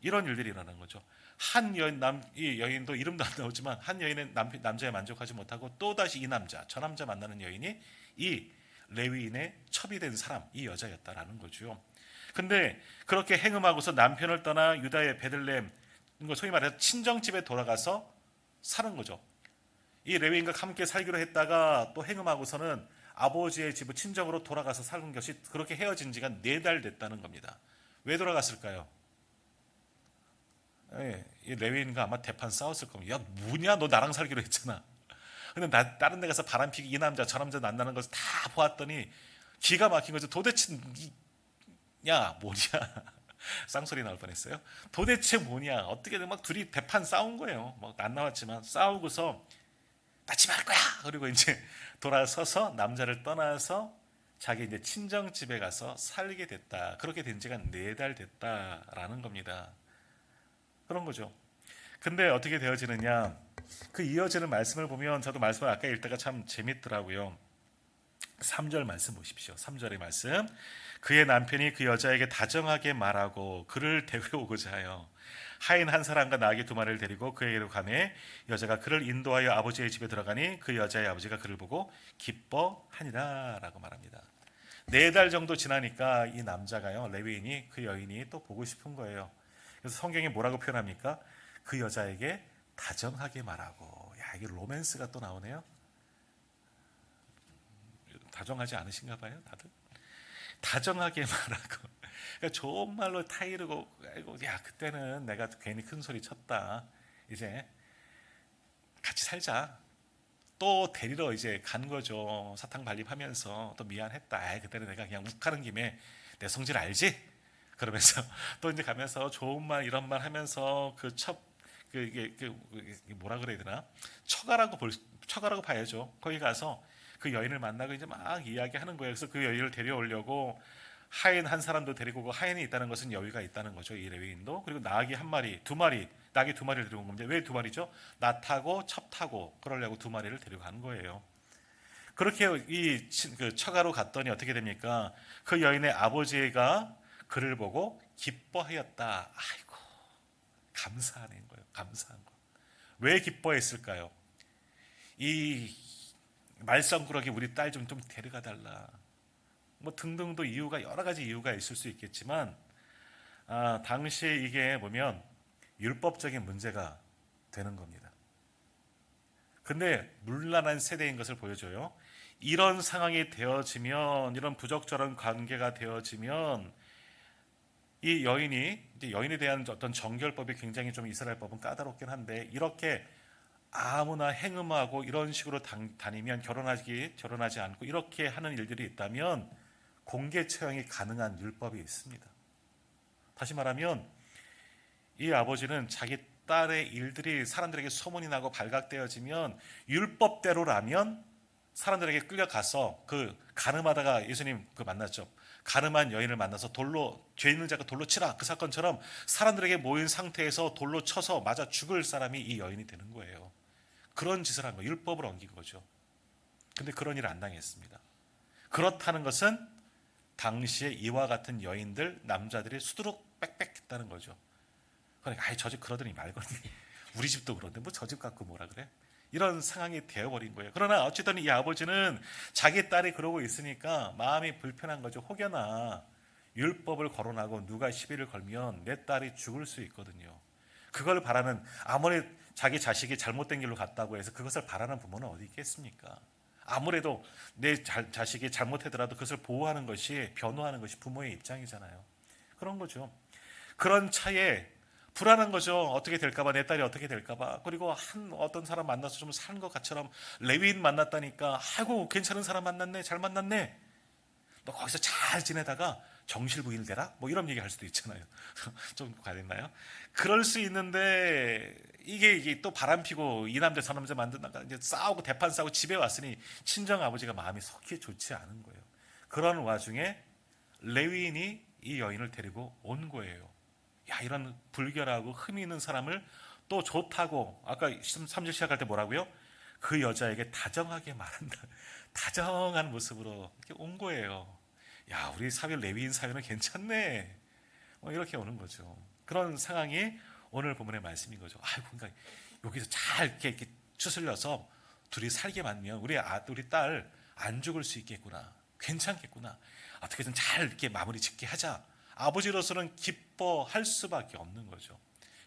[SPEAKER 1] 이런 일들이 일어나는 거죠. 한 여인 이 여인도 이름도 안 나오지만 한 여인은 남자에 만족하지 못하고 또 다시 이 남자 저 남자 만나는 여인이 이 레위인의 첩이 된 사람, 이 여자였다라는 거죠. 근데 그렇게 행음하고서 남편을 떠나 유다의 베들레헴, 소위 말해서 친정집에 돌아가서 사는 거죠. 이 레위인과 함께 살기로 했다가 또 행음하고서는 아버지의 집을 친정으로 돌아가서 사는 것이, 그렇게 헤어진 지가 4달 됐다는 겁니다. 왜 돌아갔을까요? 이 레위인과 아마 대판 싸웠을 겁니다. 야 뭐냐, 너 나랑 살기로 했잖아. 근데 다른 데 가서 바람피기 이 남자 저 남자 만나는 것을 다 보았더니 기가 막힌 거죠. 도대체 야 뭐냐 쌍소리 나올 뻔했어요. 도대체 뭐냐, 어떻게든 막 둘이 대판 싸운 거예요. 막 안 나왔지만 싸우고서 나 집 할 거야. 그리고 이제 돌아서서 남자를 떠나서 자기 이제 친정 집에 가서 살게 됐다. 그렇게 된 지가 4달 됐다라는 겁니다. 그런 거죠. 근데 어떻게 되어지느냐? 그 이어지는 말씀을 보면, 저도 말씀을 아까 읽다가 참 재밌더라고요. 3절 말씀 보십시오. 3절의 말씀. 그의 남편이 그 여자에게 다정하게 말하고 그를 데려오고자 하여 하인 한 사람과 나귀 2마리를 데리고 그에게로 가매 여자가 그를 인도하여 아버지의 집에 들어가니 그 여자의 아버지가 그를 보고 기뻐하니라 라고 말합니다. 4달 정도 지나니까 이 남자가요, 레위인이, 그 여인이 또 보고 싶은 거예요. 그래서 성경이 뭐라고 표현합니까? 그 여자에게 다정하게 말하고. 야, 이게 로맨스가 또 나오네요. 다정하지 않으신가 봐요, 다들. 다정하게 말하고. 그러니까 좋은 말로 타이르고, 아이고, 야, 그때는 내가 괜히 큰 소리 쳤다. 이제 같이 살자. 또 데리러 이제 간 거죠. 사탕 발림하면서 또 미안했다. 아이, 그때는 내가 그냥 욱하는 김에 내 성질 알지? 그러면서 또 이제 가면서 좋은 말 이런 말 하면서 이게 뭐라 그래야 되나? 처가라고 봐야죠. 거기 가서 그 여인을 만나고 이제 막 이야기하는 거예요. 그래서 그 여인을 데려오려고 하인 한 사람도 데리고 오고, 하인이 있다는 것은 여유가 있다는 거죠. 이 레위인도. 그리고 나귀 한 마리, 두 마리, 나귀 두 마리를 데리고 온 겁니다. 왜 두 마리죠? 나 타고 첩 타고 그러려고 두 마리를 데리고 간 거예요. 그렇게 그 처가로 갔더니 어떻게 됩니까? 그 여인의 아버지가 그를 보고 기뻐하였다. 아이고, 감사하는 거예요. 감사한 거. 왜 기뻐했을까요? 이 말썽꾸러기 우리 딸 좀 데려가 달라. 뭐 등등도 이유가, 여러 가지 이유가 있을 수 있겠지만, 당시에 이게 보면 율법적인 문제가 되는 겁니다. 근데 문란한 세대인 것을 보여줘요. 이런 상황이 되어지면, 이런 부적절한 관계가 되어지면, 이 여인이, 이제 여인에 대한 어떤 정결법이 굉장히 좀 이스라엘 법은 까다롭긴 한데, 이렇게 아무나 행음하고 이런 식으로 다니면, 결혼하지 않고 이렇게 하는 일들이 있다면 공개 처형이 가능한 율법이 있습니다. 다시 말하면 이 아버지는 자기 딸의 일들이 사람들에게 소문이 나고 발각되어지면, 율법대로라면 사람들에게 끌려가서, 그 가늠하다가 예수님 그 만났죠. 가늠한 여인을 만나서 죄 있는 자가 돌로 치라, 그 사건처럼 사람들에게 모인 상태에서 돌로 쳐서 맞아 죽을 사람이 이 여인이 되는 거예요. 그런 짓을 한 거예요. 율법을 어긴 거죠. 근데 그런 일을 안 당했습니다. 그렇다는 것은 당시에 이와 같은 여인들, 남자들이 수두룩 빽빽 했다는 거죠. 그러니까 저 집 그러더니 말거니 우리 집도 그런데 뭐 저 집 갖고 뭐라 그래? 이런 상황이 되어버린 거예요. 그러나 어쨌든 이 아버지는 자기 딸이 그러고 있으니까 마음이 불편한 거죠. 혹여나 율법을 거론하고 누가 시비를 걸면 내 딸이 죽을 수 있거든요. 그걸 바라는, 아무리 자기 자식이 잘못된 길로 갔다고 해서 그것을 바라는 부모는 어디 있겠습니까? 아무래도 내 자식이 잘못하더라도 그것을 보호하는 것이, 변호하는 것이 부모의 입장이잖아요. 그런 거죠. 그런 차에 불안한 거죠. 어떻게 될까봐, 내 딸이 어떻게 될까봐. 그리고 어떤 사람 만나서 좀 사는 것 같처럼, 레위인 만났다니까, 아이고 괜찮은 사람 만났네, 잘 만났네. 너 거기서 잘 지내다가 정실부일 되라? 뭐 이런 얘기 할 수도 있잖아요. 좀 과했나요? 그럴 수 있는데, 이게 또 바람 피고 이 남자 저 남자 만드다가 이제 싸우고 대판 싸우고 집에 왔으니 친정 아버지가 마음이 속히 좋지 않은 거예요. 그런 와중에 레위인이 이 여인을 데리고 온 거예요. 야, 이런 불결하고 흠이 있는 사람을 또 좋다고, 아까 3절 시작할 때 뭐라고요? 그 여자에게 다정하게 말한다. 다정한 모습으로 이렇게 온 거예요. 야, 우리 사회, 레위인 사회는 괜찮네. 이렇게 오는 거죠. 그런 상황이 오늘 본문의 말씀인 거죠. 아이고, 그러니까 여기서 잘 이렇게 추슬려서 둘이 살게 만면 우리 딸 안 죽을 수 있겠구나. 괜찮겠구나. 어떻게든 잘 이렇게 마무리 짓게 하자. 아버지로서는 기뻐할 수밖에 없는 거죠.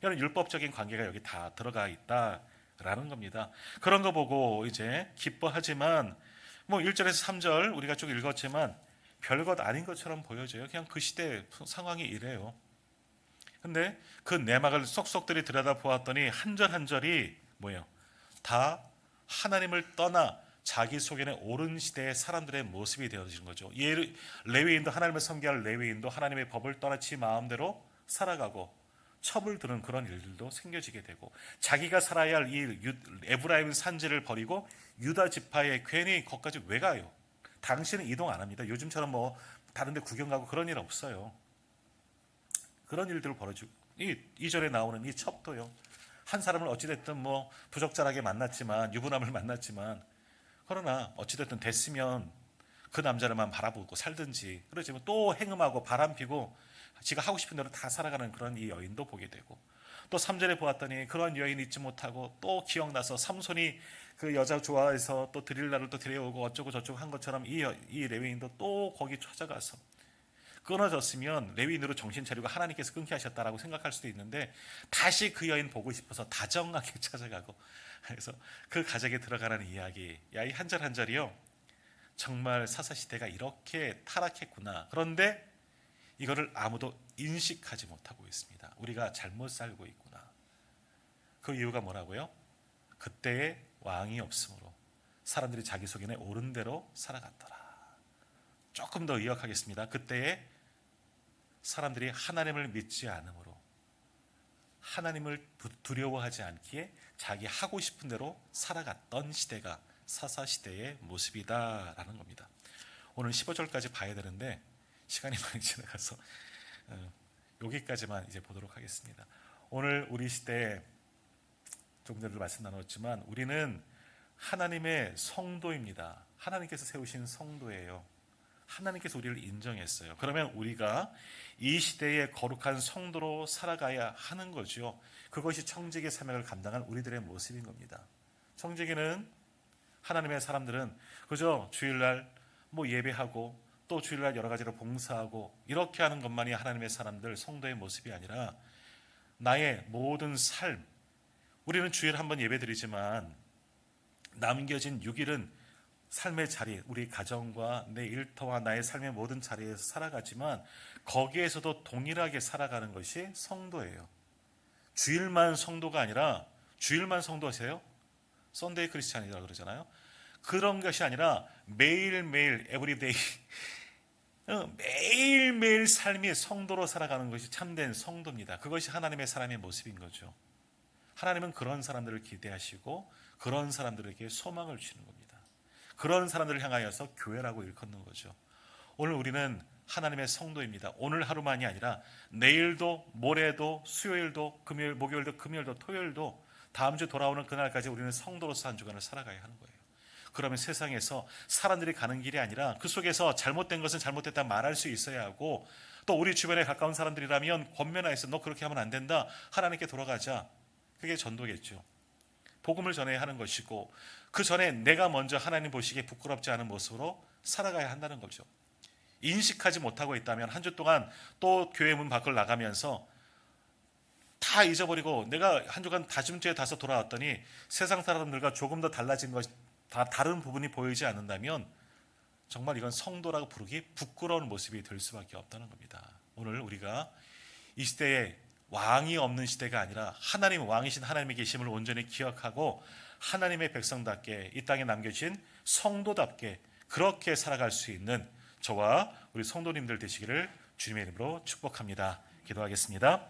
[SPEAKER 1] 이런 율법적인 관계가 여기 다 들어가 있다라는 겁니다. 그런 거 보고 이제 기뻐하지만, 뭐 1절에서 3절 우리가 쭉 읽었지만 별것 아닌 것처럼 보여져요. 그냥 그 시대 상황이 이래요. 근데 그 내막을 쏙쏙들이 들여다보았더니 한 절 한 절이 뭐예요? 다 하나님을 떠나 자기 속에는 옳은 시대의 사람들의 모습이 되어지는 거죠. 레위인도, 하나님을 섬겨할 레위인도 하나님의 법을 떠나 지 마음대로 살아가고 첩을 두는 그런 일들도 생겨지게 되고, 자기가 살아야 할 이 에브라임 산지를 버리고 유다 지파에 괜히 거기까지 왜 가요? 당신은 이동 안 합니다. 요즘처럼 뭐 다른 데 구경 가고 그런 일 없어요. 그런 일들을 벌어지고, 이 절에 나오는 이 첩도요. 한 사람을 어찌됐든 뭐 부적절하게 만났지만, 유부남을 만났지만, 그러나 어찌됐든 됐으면 그 남자를만 바라보고 살든지, 그러지만 또 행음하고 바람피고 지가 하고 싶은 대로 다 살아가는 그런 이 여인도 보게 되고, 또 3절에 보았더니 그런 여인 잊지 못하고 또 기억나서 삼손이 그 여자 좋아해서 또 드릴라를 또 데려오고 어쩌고 저쩌고 한 것처럼 이 레위인도 또 거기 찾아가서, 끊어졌으면 레위인으로 정신 차리고 하나님께서 끊게 하셨다라고 생각할 수도 있는데, 다시 그 여인 보고 싶어서 다정하게 찾아가고, 그래서 그 가정에 들어가는 이야기, 야, 이 한 절 한 절이요, 정말 사사시대가 이렇게 타락했구나. 그런데 이거를 아무도 인식하지 못하고 있습니다. 우리가 잘못 살고 있구나. 그 이유가 뭐라고요? 그때의 왕이 없으므로 사람들이 자기 속에는 옳은 대로 살아갔더라. 조금 더 의역하겠습니다. 그때에 사람들이 하나님을 믿지 않으므로 하나님을 두려워하지 않기에 자기 하고 싶은 대로 살아갔던 시대가 사사시대의 모습이다라는 겁니다. 오늘 15절까지 봐야 되는데 시간이 많이 지나가서 여기까지만 이제 보도록 하겠습니다. 오늘 우리 시대에 조금 전에도 말씀 나눴지만 우리는 하나님의 성도입니다. 하나님께서 세우신 성도예요. 하나님께서 우리를 인정했어요. 그러면 우리가 이 시대의 거룩한 성도로 살아가야 하는 거죠. 그것이 청지기 사명을 감당한 우리들의 모습인 겁니다. 청지기는 하나님의 사람들은 그저 주일날 예배하고 또 주일날 여러 가지로 봉사하고 이렇게 하는 것만이 하나님의 사람들 성도의 모습이 아니라 나의 모든 삶, 우리는 주일 한번 예배드리지만 남겨진 6일은 삶의 자리, 우리 가정과 내 일터와 나의 삶의 모든 자리에서 살아가지만 거기에서도 동일하게 살아가는 것이 성도예요. 주일만 성도가 아니라 주일만 성도하세요? 썬데이 크리스찬이라고 그러잖아요. 그런 것이 아니라 매일매일 에브리데이 매일매일 삶이 성도로 살아가는 것이 참된 성도입니다. 그것이 하나님의 사람의 모습인 거죠. 하나님은 그런 사람들을 기대하시고 그런 사람들에게 소망을 주시는 겁니다. 그런 사람들을 향하여서 교회라고 일컫는 거죠. 오늘 우리는 하나님의 성도입니다. 오늘 하루만이 아니라 내일도 모레도 수요일도 금요일 목요일도 금요일도 토요일도 다음 주 돌아오는 그날까지 우리는 성도로서 한 주간을 살아가야 하는 거예요. 그러면 세상에서 사람들이 가는 길이 아니라 그 속에서 잘못된 것은 잘못됐다 말할 수 있어야 하고 또 우리 주변에 가까운 사람들이라면 권면하여서 너 그렇게 하면 안 된다. 하나님께 돌아가자. 그게 전도겠죠. 복음을 전해야 하는 것이고 그 전에 내가 먼저 하나님 보시기에 부끄럽지 않은 모습으로 살아가야 한다는 거죠. 인식하지 못하고 있다면 한 주 동안 또 교회 문 밖을 나가면서 다 잊어버리고 내가 한 주간 다음 주에 다시 돌아왔더니 세상 사람들과 조금 더 달라진 것, 다 다른 부분이 보이지 않는다면 정말 이건 성도라고 부르기 부끄러운 모습이 될 수밖에 없다는 겁니다. 오늘 우리가 이 시대에 왕이 없는 시대가 아니라 하나님 왕이신 하나님의 계심을 온전히 기억하고 하나님의 백성답게 이 땅에 남겨진 성도답게 그렇게 살아갈 수 있는 저와 우리 성도님들 되시기를 주님의 이름으로 축복합니다. 기도하겠습니다.